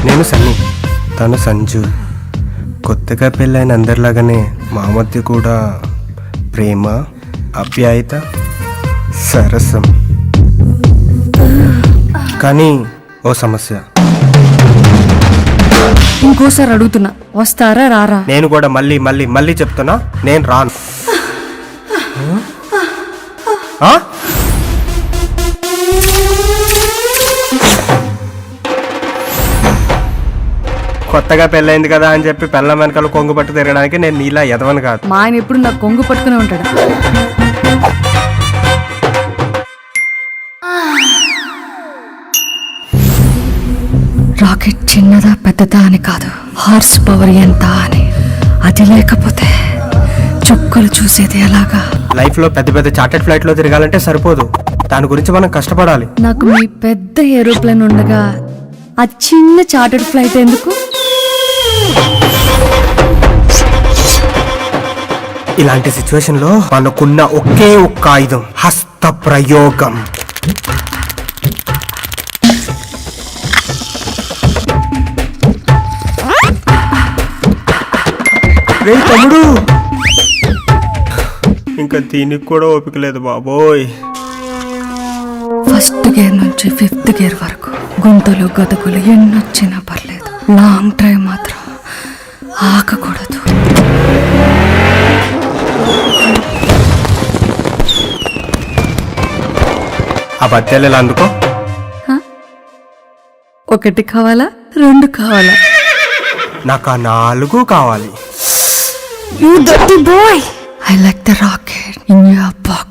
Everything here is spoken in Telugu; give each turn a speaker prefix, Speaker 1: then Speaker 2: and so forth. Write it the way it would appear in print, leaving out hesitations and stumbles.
Speaker 1: నేను సన్నీ, తను సంజు. కొత్తగా పెళ్ళైన అందరిలాగానే మా మధ్య కూడా ప్రేమ, ఆప్యాయత, సరసం. కానీ ఓ సమస్య.
Speaker 2: ఇంకోసారి అడుగుతున్నా, వస్తారా రారా?
Speaker 1: నేను కూడా మళ్ళీ మళ్ళీ మళ్ళీ చెప్తున్నా, నేను రాను. ఆ? కొత్తగా పెళ్ళైంది కదా అని చెప్పి పెళ్ళం వెనకాల కొంగు పట్టు తిరగడానికి నేను నీలా ఎదవను కాదు.
Speaker 2: మా ఆయన ఎప్పుడు నాకు కొంగు పట్టుకునే ఉంటాడు. రాకెట్ చిన్నదా పెద్దదా అని కాదు, హార్స్ పవర్ ఎంత అని. అది లేకపోతే చుక్కలు చూసేది ఎలాగా?
Speaker 1: లైఫ్ లో పెద్ద పెద్ద చార్టెడ్ ఫ్లైట్ లో తిరగాలంటే సరిపోదు, దాని గురించి మనం కష్టపడాలి.
Speaker 2: నాకు మీ పెద్ద ఏరోప్లేన్ ఉండగా ఆ చిన్న చార్టర్డ్ ఫ్లైట్ ఎందుకు?
Speaker 1: ఇలాంటి సిచ్యువేషన్ లో మనకున్న ఒకే ఒక్క ఆయుధం హస్త ప్రయోగం. రే తమ్ముడు, ఇంకా దీనికి కూడా ఓపిక లేదు బాబోయ్.
Speaker 2: ఫస్ట్ గేర్ నుంచి 5th గేర్ వరకు గుంతలు గతుకులు ఎన్నొచ్చినా పర్లేదు, లాంగ్ డ్రైవ్ మాత్రం ఆగకూడదు.
Speaker 1: ఆ బత్యాలు ఎలా అందుకో?
Speaker 2: 1 కావాలా 2 కావాలా?
Speaker 1: నాకు ఆ 4 కావాలి.
Speaker 2: You dirty boy! I like the rocket in your box.